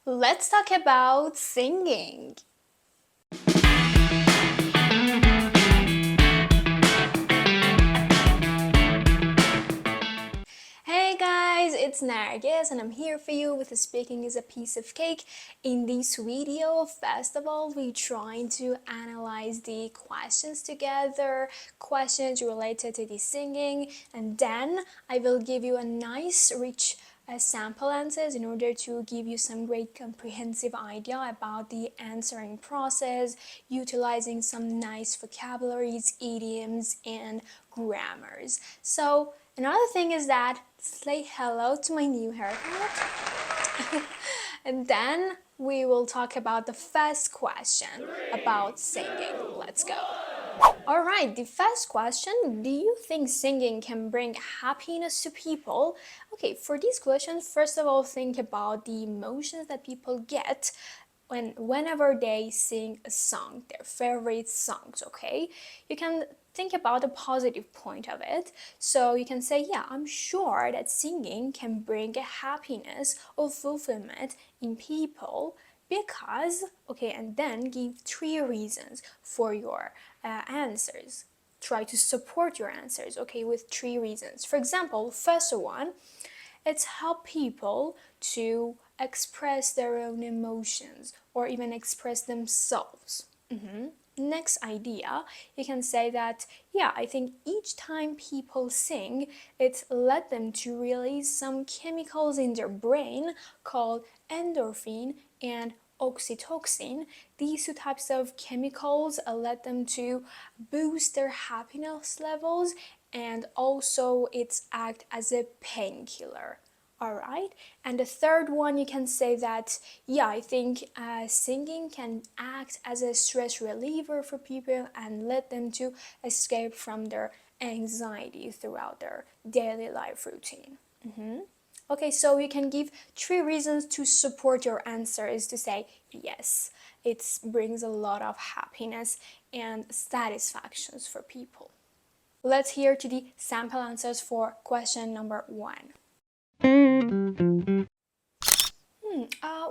Let's talk about singing. Hey guys, it's Nargis and I'm here for you with Speaking is a Piece of Cake. In this video, first of all, we're trying to analyze the questions together, questions related to the singing, and then I will give you a nice, rich sample answers in order to give you some great comprehensive idea about the answering process, utilizing some nice vocabularies, idioms, and grammars. So another thing is that say hello to my new haircut. And then we will talk about the first question about singing. Let's go. Alright, the first question, do you think singing can bring happiness to people? Okay, for this question, first of all, think about the emotions that people get whenever they sing a song, their favorite songs, okay? You can think about the positive point of it. So you can say, yeah, I'm sure that singing can bring a happiness or fulfillment in people because, okay, and then give 3 reasons for your answers. Try to support your answers, okay, with 3 reasons. For example, first one, it's help people to express their own emotions or even express themselves. Next idea, you can say that, yeah, I think each time people sing, it's led them to release some chemicals in their brain called endorphin and oxytocin. These 2 types of chemicals led them to boost their happiness levels, and also it's act as a painkiller. Alright, and the third one, you can say that, yeah, I think singing can act as a stress reliever for people and let them to escape from their anxiety throughout their daily life routine. Okay, so you can give 3 reasons to support your answer is to say, yes, it brings a lot of happiness and satisfactions for people. Let's hear to the sample answers for question number 1.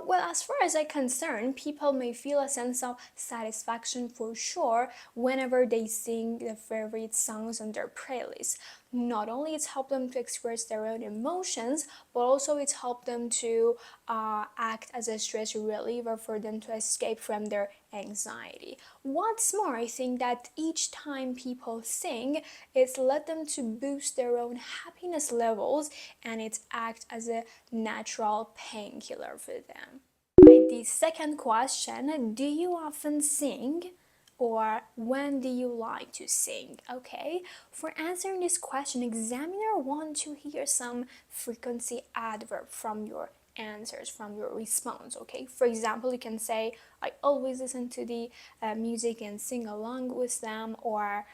Well, as far as I'm concerned, people may feel a sense of satisfaction for sure whenever they sing their favorite songs on their playlist. Not only it's helped them to express their own emotions, but also it's helped them to act as a stress reliever for them to escape from their anxiety. What's more, I think that each time people sing, it's led them to boost their own happiness levels and it acts as a natural painkiller for them. Right, the second question, do you often sing? Or when do you like to sing? Okay, for answering this question, examiner want to hear some frequency adverb from your answers, from your response. Okay, for example, you can say, I always listen to the music and sing along with them, or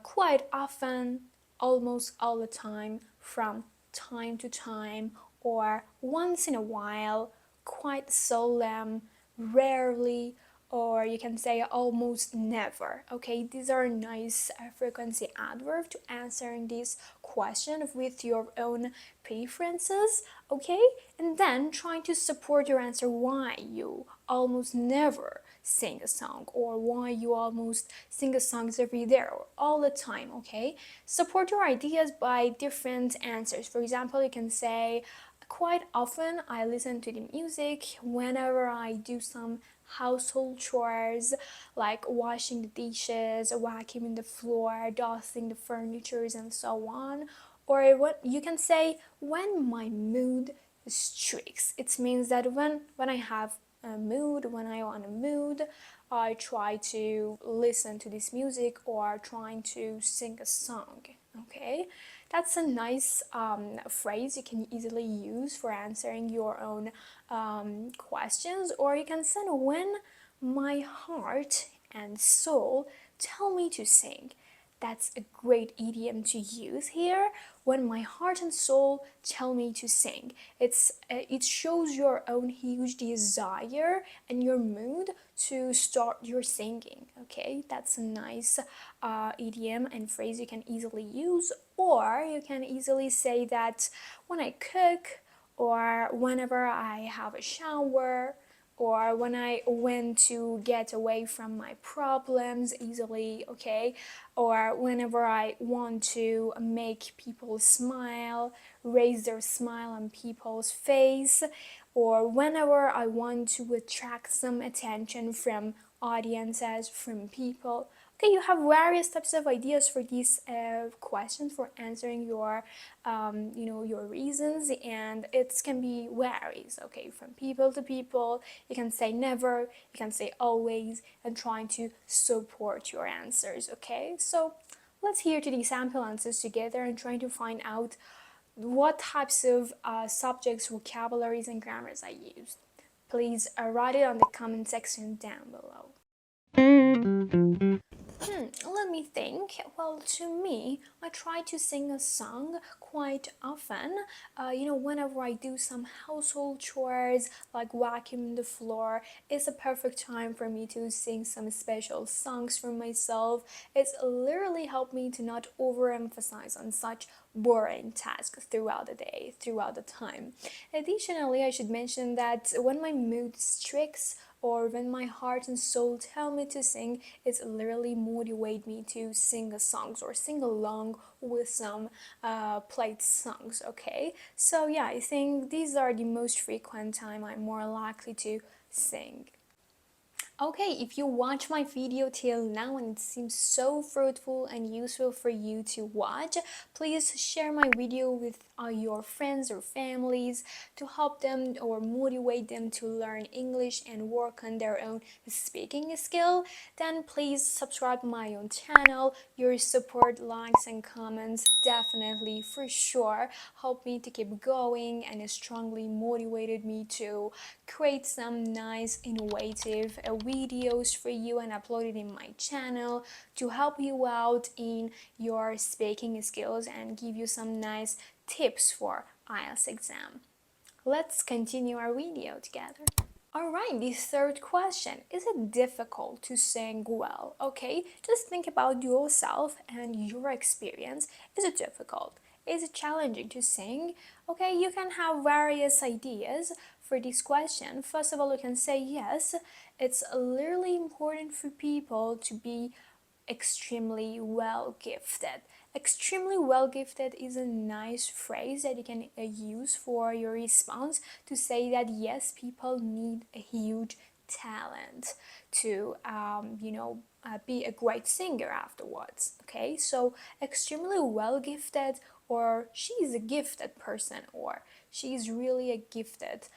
quite often, almost all the time, from time to time, or once in a while, quite seldom, rarely, or you can say almost never. Okay, these are nice frequency adverbs to answering this question with your own preferences. Okay, and then trying to support your answer why you almost never sing a song, or why you almost sing a songs every day or all the time. Okay, support your ideas by different answers. For example, you can say, quite often I listen to the music whenever I do some household chores like washing the dishes, vacuuming the floor, dusting the furnitures, and so on. Or what you can say, when my mood streaks. It means that when I have a mood, when I'm on a mood, I try to listen to this music or trying to sing a song. Okay, that's a nice phrase you can easily use for answering your own questions. Or you can say, when my heart and soul tell me to sing. That's a great idiom to use here. When my heart and soul tell me to sing, it shows your own huge desire and your mood to start your singing. Okay, that's a nice idiom and phrase you can easily use. Or you can easily say that when I cook, or whenever I have a shower, or when I want to get away from my problems easily, okay? Or whenever I want to make people smile, raise their smile on people's face, or whenever I want to attract some attention from audiences, from people. Okay, you have various types of ideas for these questions for answering your reasons, and it can be varies. Okay, from people to people. You can say never, you can say always, and trying to support your answers. Okay, so let's hear to these sample answers together and trying to find out what types of subjects, vocabularies, and grammars I used. Please write it on the comment section down below. Let me think. Well, to me, I try to sing a song quite often. Whenever I do some household chores, like vacuuming the floor, it's a perfect time for me to sing some special songs for myself. It's literally helped me to not overemphasize on such boring tasks throughout the day, throughout the time. Additionally, I should mention that when my mood strikes or when my heart and soul tell me to sing, it's literally motivate me to sing a songs or sing along with some played songs. Okay, so yeah, I think these are the most frequent time I'm more likely to sing. Okay, if you watch my video till now and it seems so fruitful and useful for you to watch, please share my video with your friends or families to help them or motivate them to learn English and work on their own speaking skill. Then please subscribe my own channel. Your support, likes and comments definitely for sure help me to keep going and strongly motivated me to create some nice innovative videos for you and upload it in my channel to help you out in your speaking skills and give you some nice tips for IELTS exam. Let's continue our video together. Alright, the third question. Is it difficult to sing well? Okay, just think about yourself and your experience. Is it difficult? Is it challenging to sing? Okay, you can have various ideas for this question. First of all, you can say yes, it's literally important for people to be extremely well gifted. Extremely well gifted is a nice phrase that you can use for your response to say that yes, people need a huge talent to be a great singer afterwards. Okay, so extremely well gifted, or she's a gifted person, or she's really a gifted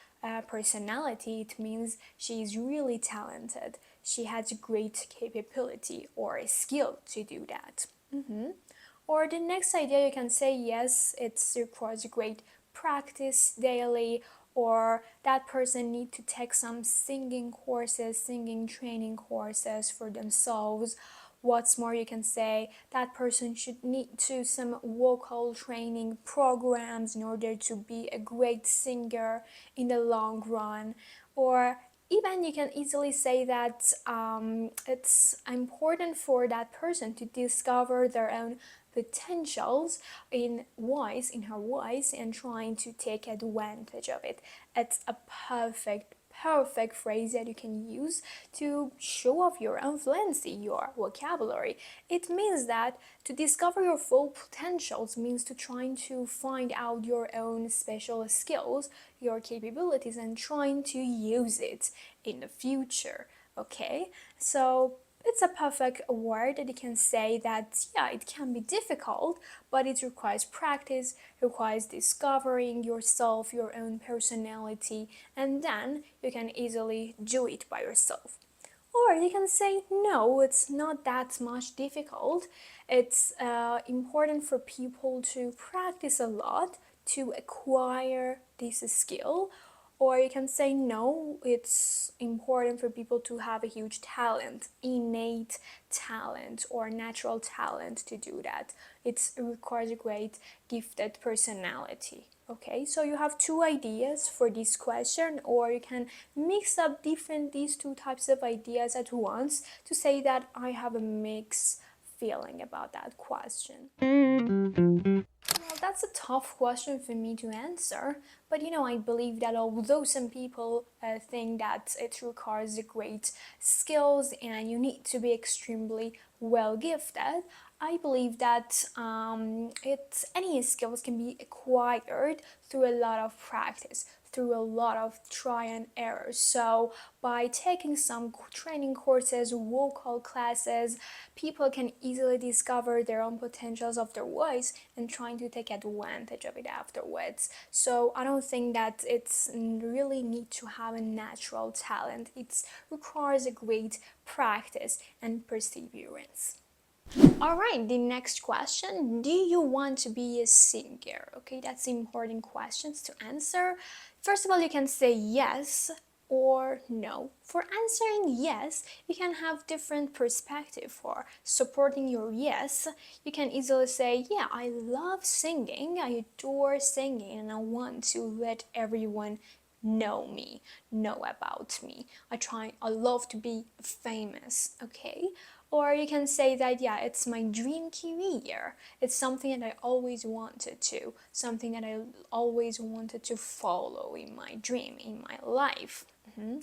personality. It means she's really talented, she has a great capability or a skill to do that. Or the next idea, you can say yes, it requires great practice daily, or that person need to take some singing courses, singing training courses for themselves. What's more, you can say that person should need to some vocal training programs in order to be a great singer in the long run. Or even you can easily say that it's important for that person to discover their own potentials in her voice and trying to take advantage of it. It's a perfect phrase that you can use to show off your own fluency, your vocabulary. It means that to discover your full potentials means to trying to find out your own special skills, your capabilities, and trying to use it in the future. Okay, so it's a perfect word that you can say that, yeah, it can be difficult, but it requires practice, requires discovering yourself, your own personality, and then you can easily do it by yourself. Or you can say, no, it's not that much difficult. It's important for people to practice a lot to acquire this skill. Or you can say, no, it's important for people to have a huge talent, innate talent or natural talent to do that. It requires a great gifted personality. Okay, so you have two ideas for this question, or you can mix up these two types of ideas at once to say that I have a mix feeling about that question? Well, that's a tough question for me to answer, but I believe that although some people think that it requires great skills and you need to be extremely well gifted, I believe that any skills can be acquired through a lot of practice, through a lot of try and error. So by taking some training courses, vocal classes, people can easily discover their own potentials of their voice and trying to take advantage of it afterwards. So I don't think that it's really need to have a natural talent. It requires a great practice and perseverance. All right, the next question. Do you want to be a singer? Okay, that's important questions to answer. First of all, you can say yes or no. For answering yes, you can have different perspective. For supporting your yes, you can easily say, yeah, I love singing, I adore singing, and I want to let everyone know about me. I love to be famous, okay? Or you can say that, yeah, it's my dream career. It's something that I always wanted to, something that I always wanted to follow in my dream, in my life.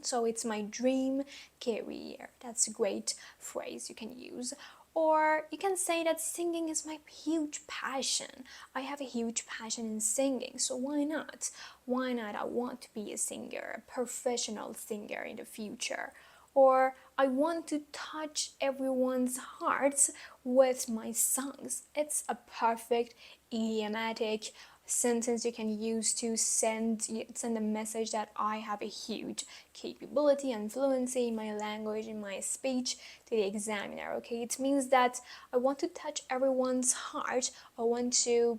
So it's my dream career. That's a great phrase you can use. Or you can say that singing is my huge passion. I have a huge passion in singing, so why not? Why not? I want to be a singer, a professional singer in the future. Or I want to touch everyone's hearts with my songs. It's a perfect idiomatic sentence you can use to send a message that I have a huge capability and fluency in my language, in my speech to the examiner. Okay, it means that I want to touch everyone's heart. I want to,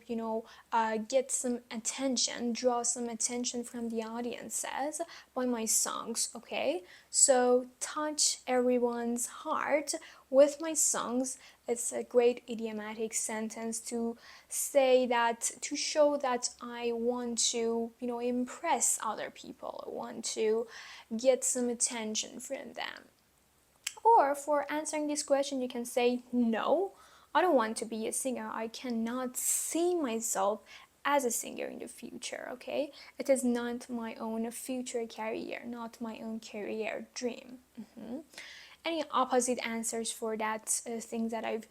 get some attention, draw some attention from the audiences by my songs. Okay, so touch everyone's heart with my songs. It's a great idiomatic sentence to say that, to show that I want to, impress other people. I want to get some attention from them. Or for answering this question, you can say, no, I don't want to be a singer. I cannot see myself as a singer in the future, okay? It is not my own future career, not my own career dream. Any opposite answers for that thing that I've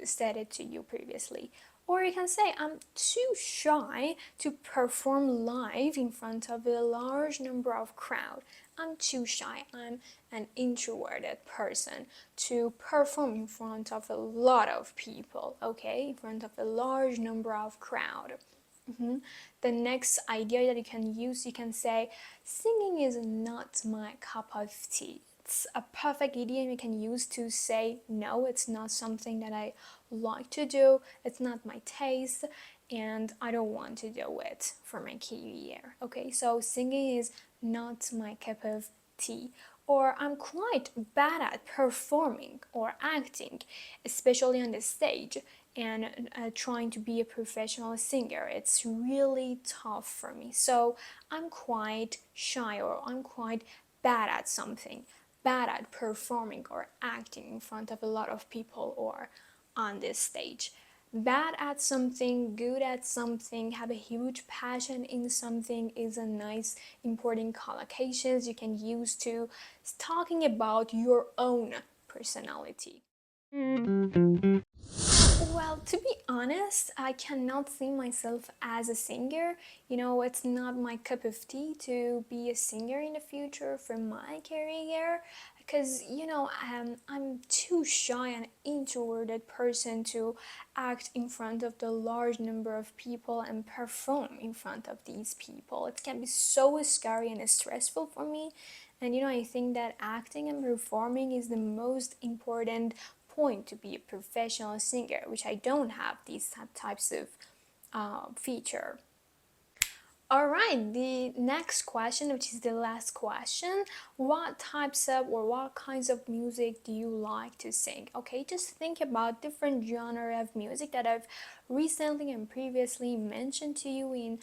said it to you previously? Or you can say, I'm too shy to perform live in front of a large number of crowd. I'm too shy. I'm an introverted person to perform in front of a lot of people, okay? In front of a large number of crowd. The next idea that you can use, you can say, singing is not my cup of tea. It's a perfect idiom you can use to say, no, it's not something that I like to do, it's not my taste, and I don't want to do it for my career. Okay, so singing is not my cup of tea. Or I'm quite bad at performing or acting, especially on the stage, and trying to be a professional singer. It's really tough for me. So I'm quite shy, or I'm quite bad at something, bad at performing or acting in front of a lot of people or on this stage. Bad at something, good at something, have a huge passion in something is a nice important collocations you can use to talking about your own personality. Well, to be honest, I cannot see myself as a singer. It's not my cup of tea to be a singer in the future for my career because, I'm too shy and introverted person to act in front of the large number of people and perform in front of these people. It can be so scary and stressful for me. And I think that acting and performing is the most important point to be a professional singer, which I don't have these types of feature. All right, the next question, which is the last question, what types of or what kinds of music do you like to sing? Okay, just think about different genre of music that I've recently and previously mentioned to you in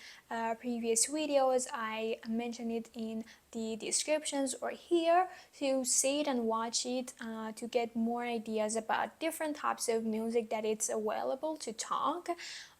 previous videos. I mentioned it in the descriptions or here, to see it and watch it to get more ideas about different types of music that it's available to talk.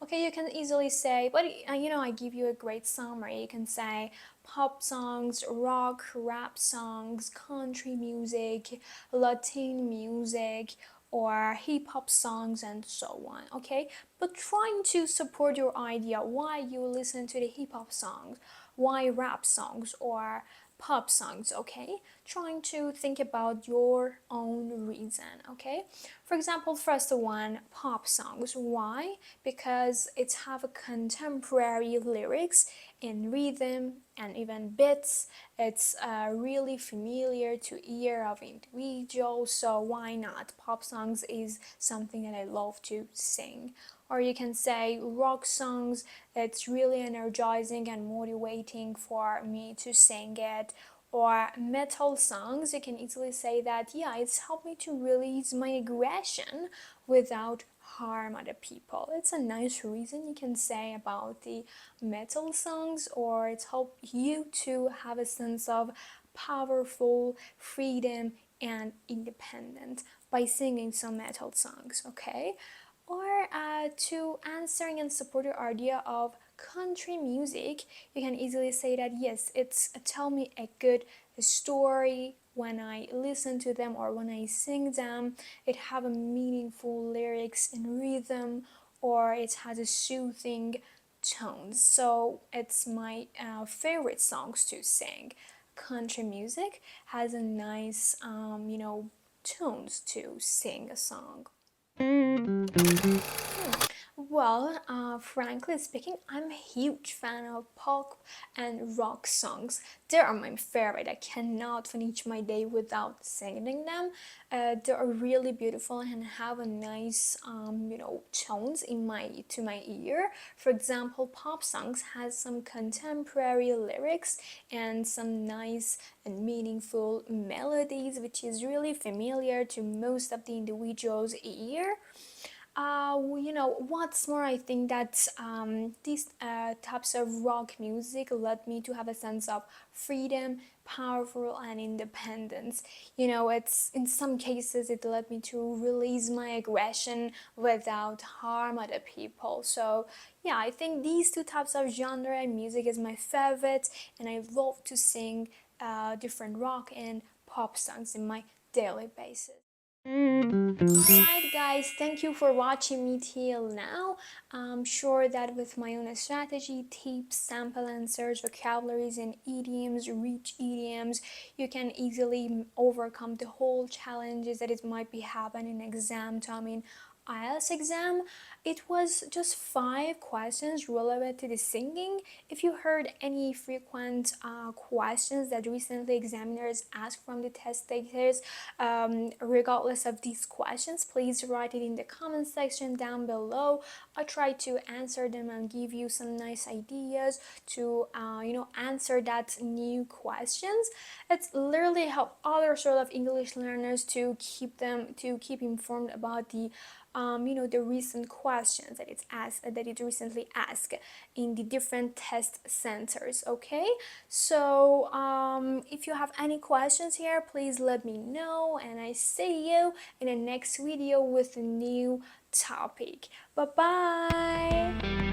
Okay, you can easily say, but I give you a great summary. You can say pop songs, rock, rap songs, country music, Latin music, or hip hop songs, and so on. Okay, but trying to support your idea why you listen to the hip hop songs, why rap songs, or pop songs. Okay, trying to think about your own reason. Okay, for example, first one, pop songs. Why? Because it have a contemporary lyrics in rhythm and even beats. It's really familiar to ear of individuals, so why not? Pop songs is something that I love to sing. Or you can say rock songs, it's really energizing and motivating for me to sing it. Or metal songs, you can easily say that, yeah, it's helped me to release my aggression without harm other people. It's a nice reason you can say about the metal songs, or it's helped you to have a sense of powerful freedom and independence by singing some metal songs. Okay, or to answering and support your idea of country music, you can easily say that yes, it's tell me a good story when I listen to them or when I sing them. It have a meaningful lyrics and rhythm, or it has a soothing tones. So it's my favorite songs to sing. Country music has a nice, tones to sing a song. Well, frankly speaking, I'm a huge fan of pop and rock songs. They are my favorite. I cannot finish my day without singing them. They are really beautiful and have a nice, tones in my to my ear. For example, pop songs has some contemporary lyrics and some nice and meaningful melodies, which is really familiar to most of the individuals' ear. What's more, I think that these types of rock music led me to have a sense of freedom, powerful, and independence. It's in some cases it led me to release my aggression without harm other people. So yeah, I think these two types of genre and music is my favorite, and I love to sing different rock and pop songs in my daily basis. Alright guys, thank you for watching me till now. I'm sure that with my own strategy, tips, sample answers, vocabularies and idioms, rich idioms, you can easily overcome the whole challenges that it might be happening in exam time in IELTS exam. It was just 5 questions relevant to the singing. If you heard any frequent questions that recently examiners asked from the test takers, regardless of these questions, please write it in the comment section down below. I'll try to answer them and give you some nice ideas to answer that new questions. It's literally help other sort of English learners to keep informed about the recent questions that it recently asked in the different test centers. Okay, so if you have any questions here, please let me know, and I see you in the next video with a new topic. Bye bye.